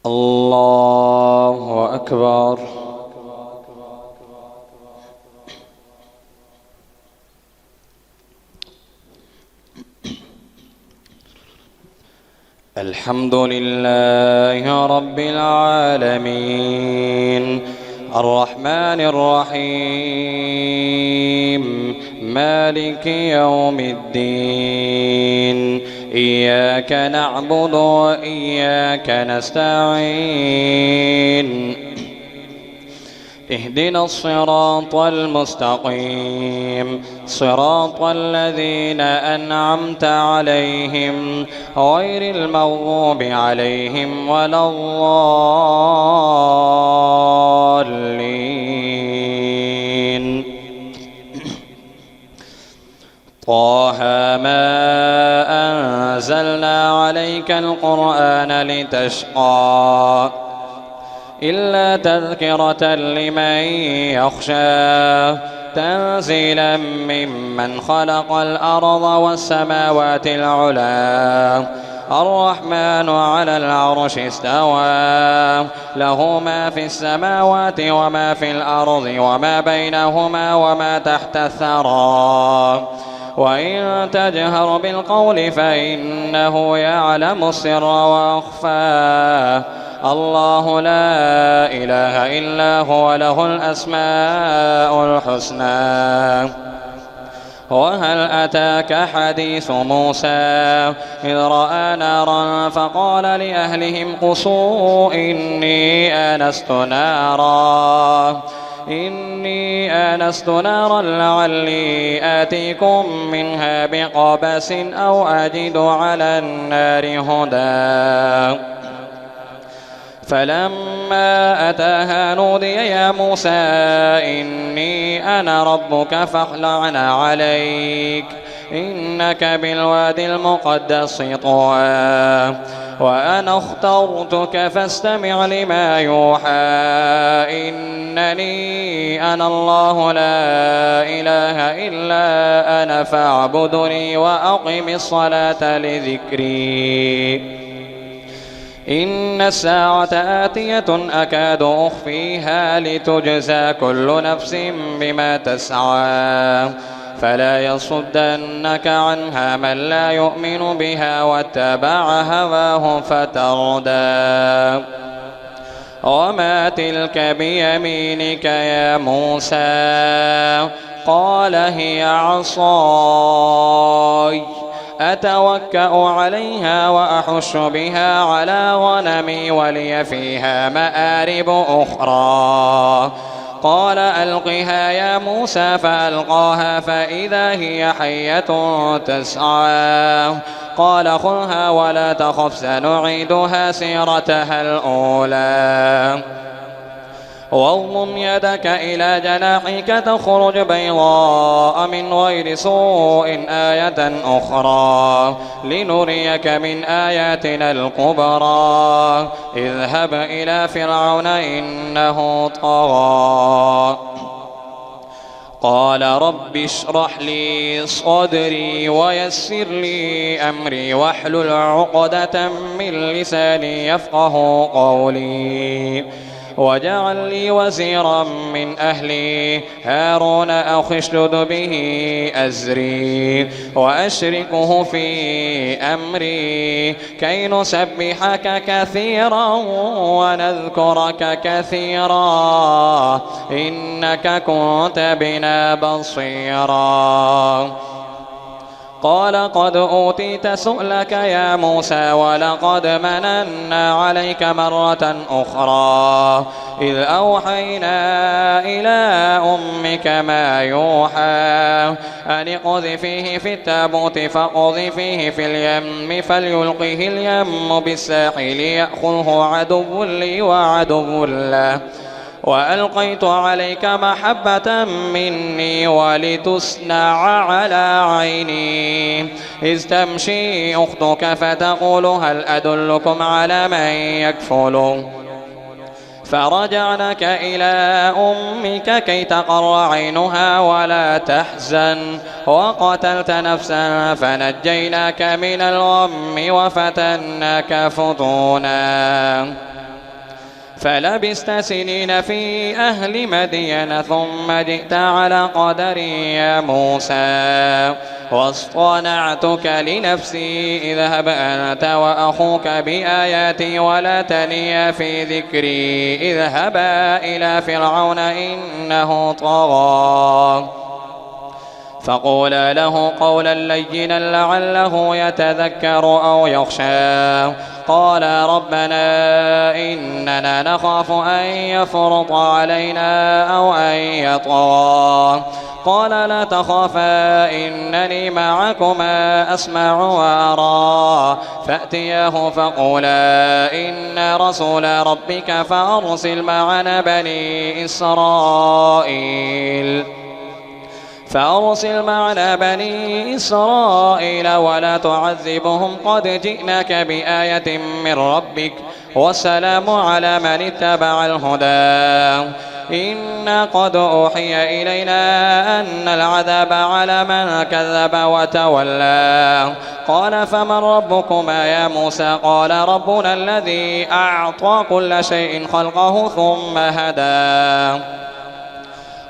الله أكبر. الحمد لله رب العالمين الرحمن الرحيم مالك يوم الدين إياك نعبد وإياك نستعين اهدنا الصراط المستقيم صراط الذين أنعمت عليهم غير المغضوب عليهم ولا الضالين. طه ما أنزلنا عليك القرآن لتشقى إلا تذكرة لمن يخشى تنزيلا ممن خلق الأرض والسماوات العلى الرحمن على العرش استوى له ما في السماوات وما في الأرض وما بينهما وما تحت الثرى وإن تجهر بالقول فإنه يعلم السر وأخفى الله لا إله إلا هو له الأسماء الحسنى. وهل أتاك حديث موسى إذ رأى نارا فقال لأهلهم قصوا إني آنست نارا لعلي آتيكم منها بقبس أو أجد على النار هدى. فلما أتاها نودي يا موسى إني أنا ربك فاخلع عليك إنك بالوادي المقدس طوى وأنا اخترتك فاستمع لما يوحى إنني أنا الله لا إله إلا أنا فاعبدني وأقم الصلاة لذكري إن الساعة آتية أكاد أخفيها لتجزى كل نفس بما تسعى فلا يصدنك عنها من لا يؤمن بها واتبع هواه فتردى. وما تلك بيمينك يا موسى قال هي عصاي أتوكأ عليها وأحش بها على غنمي ولي فيها مآرب أخرى قال ألقها يا موسى فألقاها فإذا هي حية تسعى قال خذها ولا تخف سنعيدها سيرتها الأولى واضم يدك إلى جناحك تخرج بيضاء من غير سوء آية أخرى لنريك من آياتنا الكبرى اذهب إلى فرعون إنه طغى قال رب اشرح لي صدري ويسر لي أمري واحلل عقدة من لساني يفقه قولي واجعل لي وزيرا من أهلي هارون أخي اشدد به أزري وأشركه في أمري كي نسبحك كثيرا ونذكرك كثيرا إنك كنت بنا بصيرا قال قد أوتيت سؤلك يا موسى ولقد مننا عليك مرة أخرى إذ أوحينا إلى أمك ما يوحى أن اقذفيه في التابوت فاقذفيه في اليم فليلقه اليم بالساحل يأخذه عدو لي وعدو له وألقيت عليك محبة مني ولتصنع على عيني إذ تمشي أختك فتقول هل أدلكم على من يكفله فرجعنك إلى أمك كي تقر عينها ولا تحزن وقتلت نفسا فنجيناك من الغم وفتناك فتونا فلبست سنين في أهل مدين ثم جئت على قدر يا موسى واصطنعتك لنفسي اذهب أنت وأخوك بآياتي ولا تنيا في ذكري اذهبا إلى فرعون إنه طغى فقولا له قولا لينا لعله يتذكر أو يخشى قال ربنا إننا نخاف أن يفرط علينا أو أن يطغى قال لا تخافا إنني معكما أسمع وأرى فأتياه فقولا إن رسول ربك فأرسل معنا بني إسرائيل ولا تعذبهم قد جئناك بآية من ربك والسلام على من اتبع الهدى إنا قد أوحي إلينا أن العذاب على من كذب وتولى قال فمن ربكما يا موسى قال ربنا الذي أعطى كل شيء خلقه ثم هدى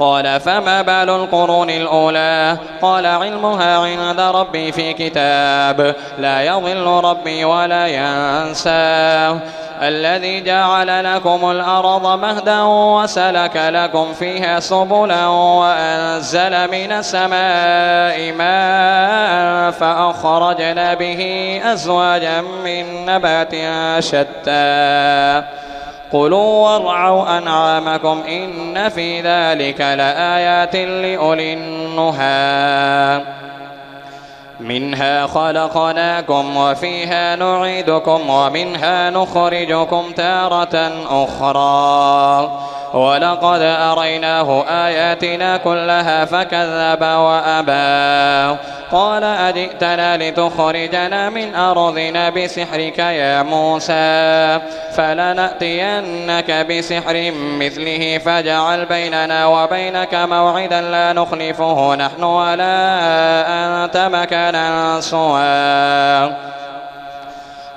قال فما بال القرون الأولى قال علمها عند ربي في كتاب لا يضل ربي ولا ينسى الذي جعل لكم الأرض مهدا وسلك لكم فيها سبلا وأنزل من السماء ماء فأخرجنا به أزواجا من نبات شتى كلوا وارعوا أنعامكم إن في ذلك لآيات لأولي النهى منها خلقناكم وفيها نعيدكم ومنها نخرجكم تارة أخرى ولقد أريناه آياتنا كلها فكذب وأبى قال أجئتنا لتخرجنا من أرضنا بسحرك يا موسى فلنأتينك بسحر مثله فاجعل بيننا وبينك موعدا لا نخلفه نحن ولا أنت مكانا سوى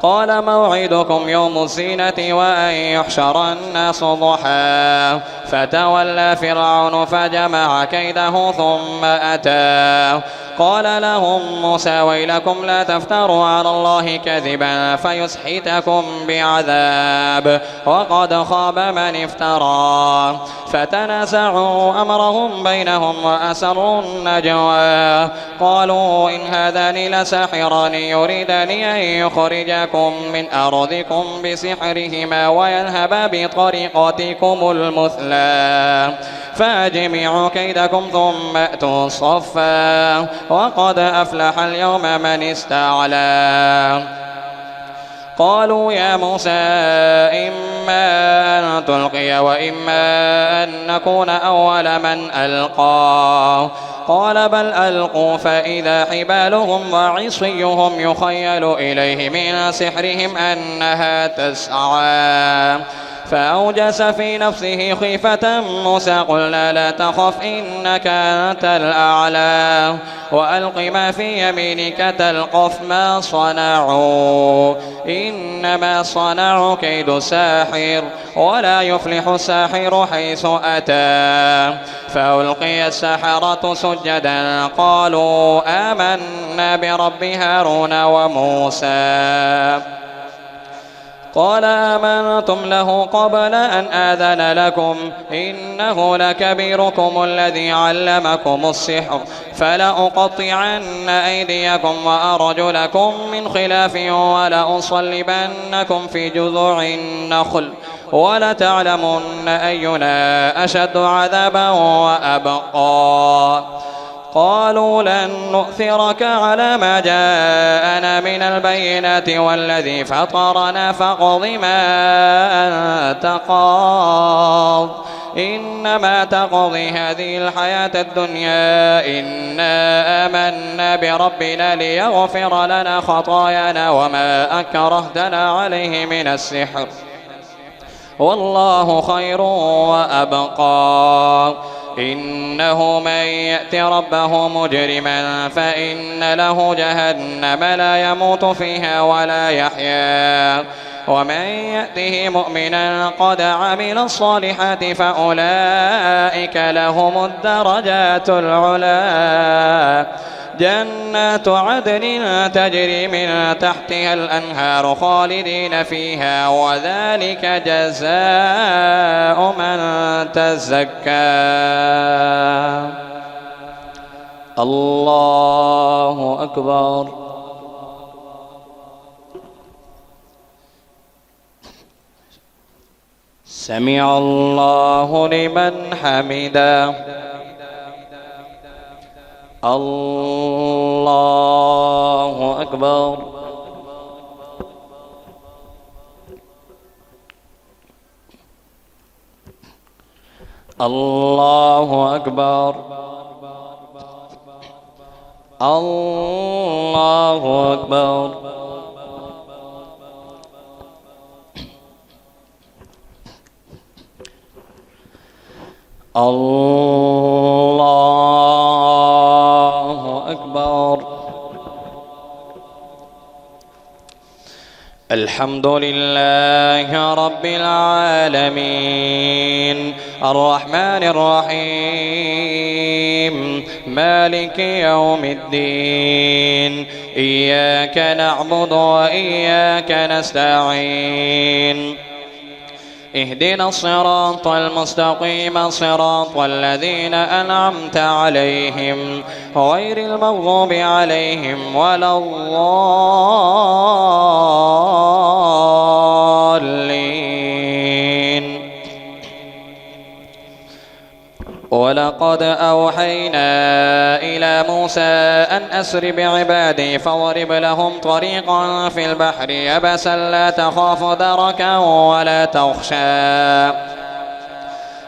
قال موعدكم يوم الزينة وأن يحشر الناس ضحى فتولى فرعون فجمع كيده ثم أتى قال لهم موسى ويلكم لا تفتروا على الله كذبا فيسحتكم بعذاب وقد خاب من افترى فتنازعوا أمرهم بينهم وأسروا النجوى قالوا إن هذان لساحران يريدان أن يخرجكم من أرضكم بسحرهما ويذهبا بطريقتكم المثلى فأجمعوا كيدكم ثم أتوا صفا وقد أفلح اليوم من استعلى قالوا يا موسى إما أن تلقي وإما أن نكون أول من ألقى قال بل ألقوا فإذا حبالهم وعصيهم يخيل إليه من سحرهم أنها تسعى فأوجس في نفسه خيفة موسى قلنا لا تخف إنك أنت الأعلى وألق ما في يمينك تلقف ما صنعوا إنما صنعوا كيد ساحر ولا يفلح الساحر حيث أتى فألقي السحرة سجدا قالوا آمنا برب هارون وموسى قال آمنتم له قبل أن آذن لكم إنه لكبيركم الذي علمكم السحر فلأقطعن أيديكم وأرجلكم من خلاف ولأصلبنكم في جذوع النخل ولتعلمن أينا أشد عذابا وأبقى قالوا لن نؤثرك على ما جاءنا من البينات والذي فطرنا فاقض ما أنت قاض إنما تقضي هذه الحياة الدنيا إنا آمنا بربنا ليغفر لنا خطايانا وما أكرهتنا عليه من السحر والله خير وأبقى إنه من يأت ربه مجرما فإن له جهنم لا يموت فيها ولا يحيا ومن يأته مؤمنا قد عمل الصالحات فأولئك لهم الدرجات العلى جنات عدن تجري من تحتها الأنهار خالدين فيها وذلك جزاء من تزكى. الله أكبر. سمع الله لمن حمده. الله أكبر. الله أكبر. الله أكبر. الله أكبر. الحمد لله رب العالمين الرحمن الرحيم مالك يوم الدين إياك نعبد وإياك نستعين اهدنا الصراط المستقيم صراط الذين أنعمت عليهم غير المغضوب عليهم ولا الضالين. ولقد أوحينا إلى موسى أن أسر بعبادي فاضرب لهم طريقا في البحر يبسا لا تخاف دركا ولا تخشى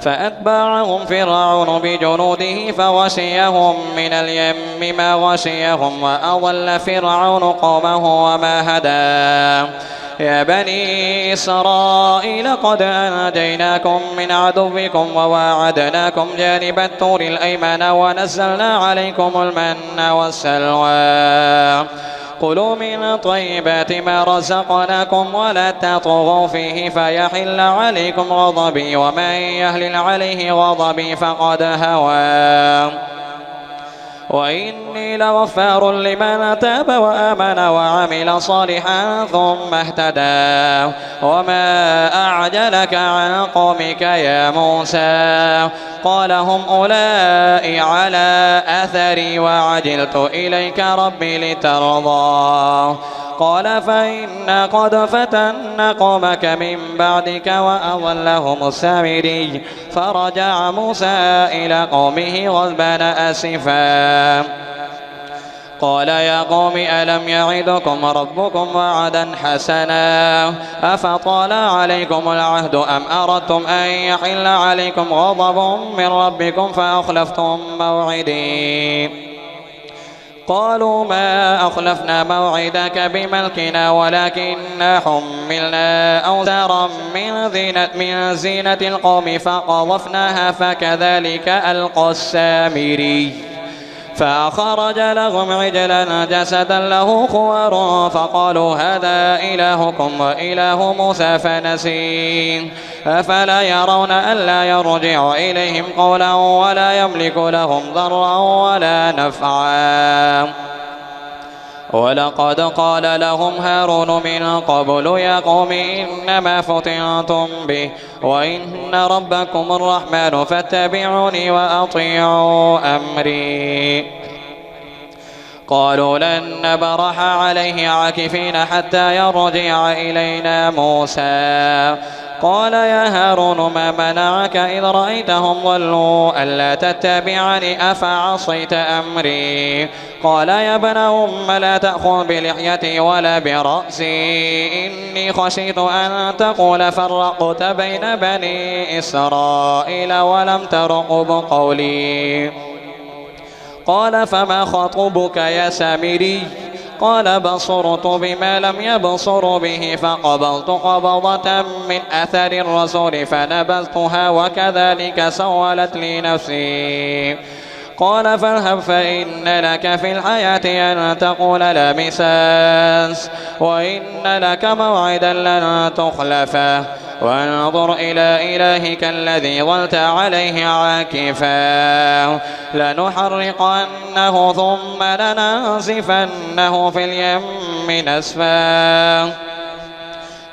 فأتبعهم فرعون بجنوده فغشيهم من اليم ما غشيهم وأضل فرعون قومه وما هدى. يا بني إسرائيل قد أنجيناكم من عدوكم وواعدناكم جانب الطور الأيمن ونزلنا عليكم المن والسلوى كلوا من طيبات ما رزقناكم ولا تطغوا فيه فيحل عليكم غضبي ومن يهلل عليه غضبي فقد هوى وإني لغفار لمن تاب وآمن وعمل صالحا ثم اهتدى. وما أعجلك عن قومك يا موسى قال هم أولئك على أثري وعجلت إليك ربي لترضى قال فإنا قد فتنا قومك من بعدك وأضلهم السامري فرجع موسى إلى قومه غضبان آسفا قال يا قوم ألم يعدكم ربكم وعدا حسنا أفطال عليكم العهد أم أردتم أن يحل عليكم غضب من ربكم فأخلفتم موعدي قالوا ما أخلفنا موعدك بملكنا ولكننا حملنا أوزارا من زينة القوم فقذفناها فكذلك ألقى السامري فأخرج لهم عجلا جسدا له خوار فقالوا هذا إلهكم وإله موسى فنسي أفلا يرون ألا يرجع إليهم قولا ولا يملك لهم ضرا ولا نفعا. ولقد قال لهم هارون من قبل يا قوم إنما فتنتم به وإن ربكم الرحمن فاتبعوني وأطيعوا أمري قالوا لن نبرح عليه عاكفين حتى يرجع إلينا موسى قال يا هارون ما منعك إذ رأيتهم ضلوا ألا تتبعني أفعصيت أمري قال يا ابن أم لا تأخذ بلحيتي ولا برأسي إني خشيت أن تقول فرقت بين بني إسرائيل ولم ترقب قولي قال فما خطبك يا سامري قال بصرت بما لم يبصروا به فقبضت قبضة من أثر الرسول فنبذتها وكذلك سولت لي نفسي قال فاذهب فإن لك في الحياة أن تقول لا مساس وإن لك موعدا لن تخلفه وانظر إلى إلهك الذي ظلت عليه عاكفا لنحرقنه ثم لننسفنه في اليم نسفا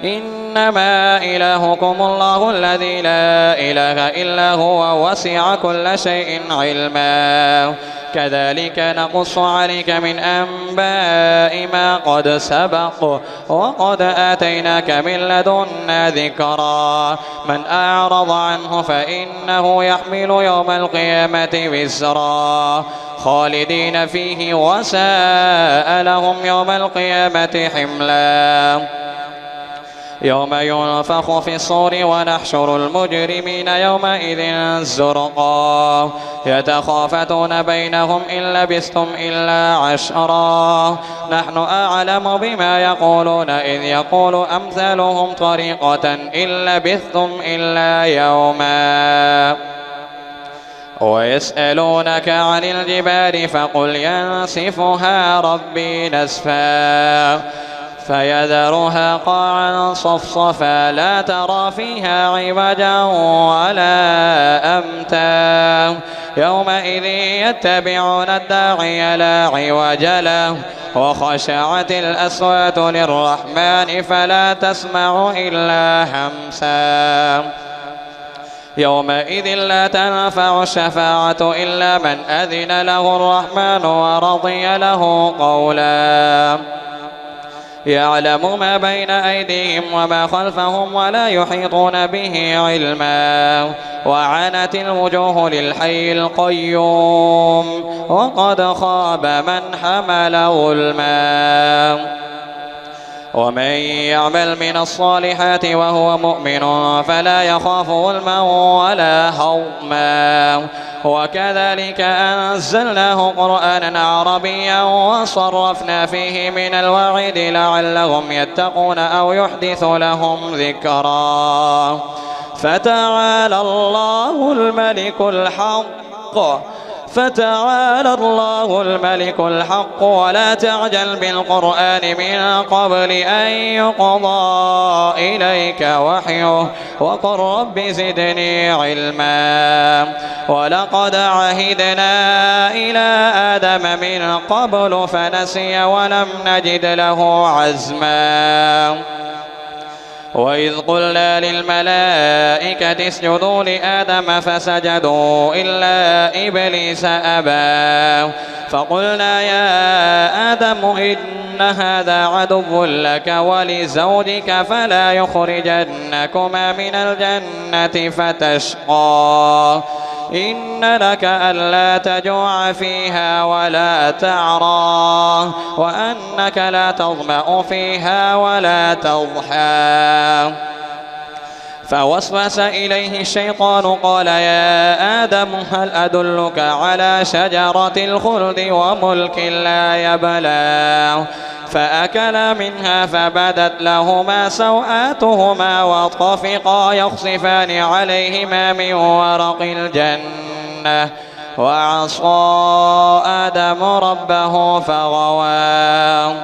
إنما إلهكم الله الذي لا إله إلا هو وسع كل شيء علما كذلك نقص عليك من أنباء ما قد سبق وقد آتيناك من لدنا ذكرا من أعرض عنه فإنه يحمل يوم القيامة وزرا خالدين فيه وساء لهم يوم القيامة حملا يوم ينفخ في الصور ونحشر المجرمين يومئذ زرقا يتخافتون بينهم إن لبثتم إلا عشرا نحن أعلم بما يقولون إذ يقول أمثالهم طريقة إن لبثتم إلا يوما ويسألونك عن الجبال فقل ينسفها ربي نسفا فيذرها قاعا صفصفا لا ترى فيها عوجا ولا أمتا يومئذ يتبعون الداعي لا عوج له وخشعت الأصوات للرحمن فلا تسمع إلا همسا يومئذ لا تنفع الشفاعة إلا من أذن له الرحمن ورضي له قولا يعلم ما بين أيديهم وما خلفهم ولا يحيطون به علما وعنت الوجوه للحي القيوم وقد خاب من حمل ظلما ومن يعمل من الصالحات وهو مؤمن فلا يخاف ظلما ولا هضما وكذلك أنزلناه قرآنا عربيا وصرفنا فيه من الوعيد لعلهم يتقون أو يحدث لهم ذكرا فتعالى الله الملك الحق ولا تعجل بالقرآن من قبل أن يقضى إليك وحيه وقل رب زدني علما ولقد عهدنا إلى آدم من قبل فنسي ولم نجد له عزما وإذ قلنا للملائكة اسجدوا لآدم فسجدوا إلا إبليس أبى فقلنا يا آدم إن هذا عدو لك ولزوجك فلا يخرجنكما من الجنة فتشقى إن لك ألا تجوع فيها ولا تعرى وأنك لا تظمأ فيها ولا تضحى فوسوس إليه الشيطان قال يا آدم هل أدلك على شجرة الخلد وملك لا يبلى فأكلا منها فبدت لهما سوآتهما وطفقا يخصفان عليهما من ورق الجنة وعصى آدم ربه فغوى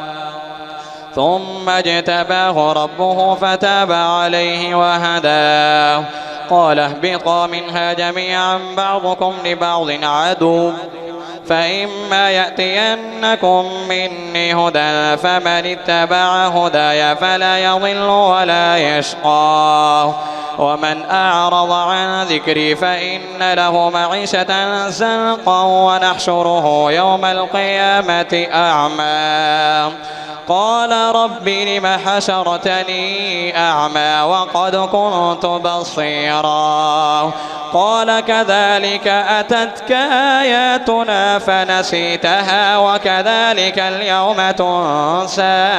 ثم اجتباه ربه فتاب عليه وهداه قال اهبطا منها جميعا بعضكم لبعض عدو فإما يأتينكم مني هدى فمن اتبع هداي فلا يضل ولا يشقى ومن أعرض عن ذكري فإن له معيشة زنقا ونحشره يوم القيامة أعمى قال رب لم حشرتني أعمى وقد كنت بصيرا قال كذلك أتتك آياتنا فنسيتها وكذلك اليوم تنسى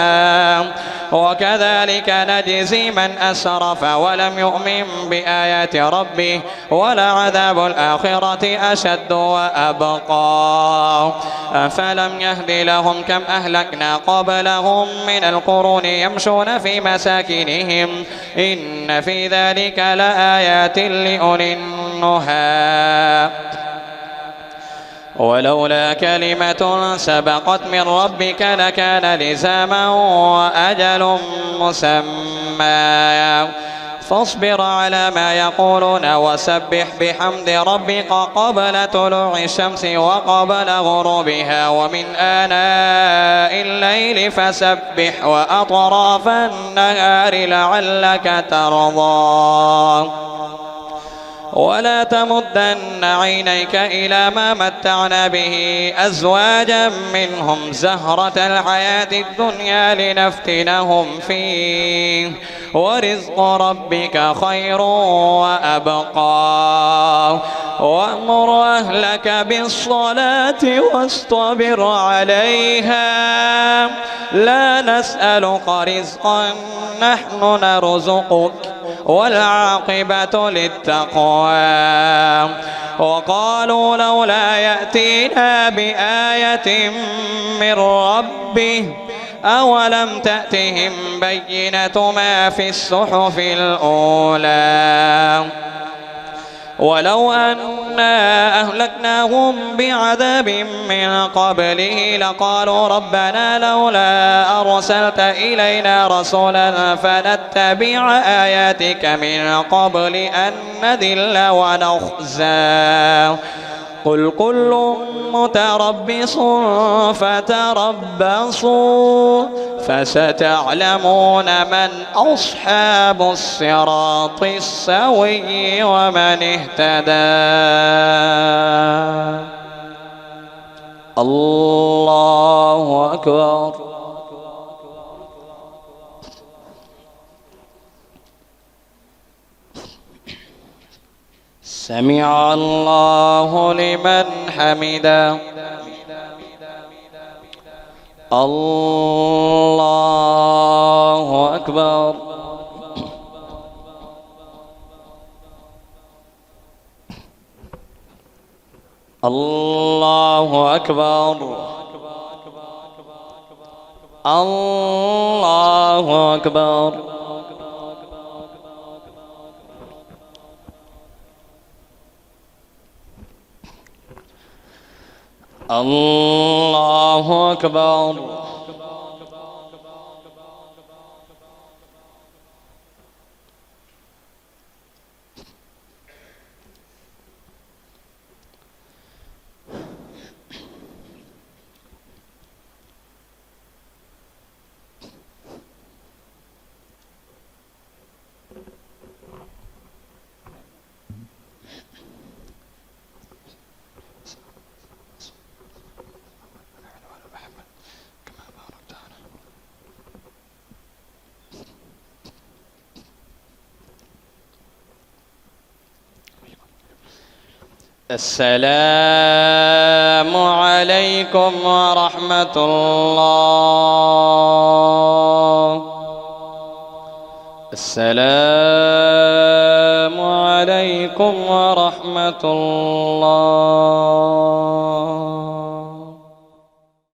وكذلك نجزي من أسرف ولم يؤمن بآيات ربه ولعذاب الآخرة أشد وأبقى أفلم يهد لهم كم أهلكنا قبلهم من القرون يمشون في مساكنهم إن في ذلك لآيات لأولي النهى ولولا كلمة سبقت من ربك لكان لزاما وأجل مسمى فاصبر على ما يقولون وسبح بحمد ربك قبل طلوع الشمس وقبل غروبها ومن آناء الليل فسبح وأطراف النهار لعلك ترضى ولا تمدن عينيك إلى ما متعنا به أزواجا منهم زهرة الحياة الدنيا لنفتنهم فيه ورزق ربك خير وأبقى وأمر أهلك بالصلاة واصطبر عليها لا نسألك رزقا نحن نرزقك والعاقبة للتقوى وقالوا لولا يأتينا بآية من ربه أولم تأتهم بينة ما في الصحف الأولى ولو أنا أهلكناهم بعذاب من قبله لقالوا ربنا لولا أرسلت إلينا رسولا فنتبع آياتك من قبل أن نذل ونخزى قل كل متربص فتربصوا فستعلمون من أصحاب الصراط السوي ومن اهتدى. الله أكبر. سمع الله لمن حمده. الله أكبر. الله أكبر. الله أكبر. الله أكبر. السلام عليكم ورحمة الله. السلام عليكم ورحمة الله.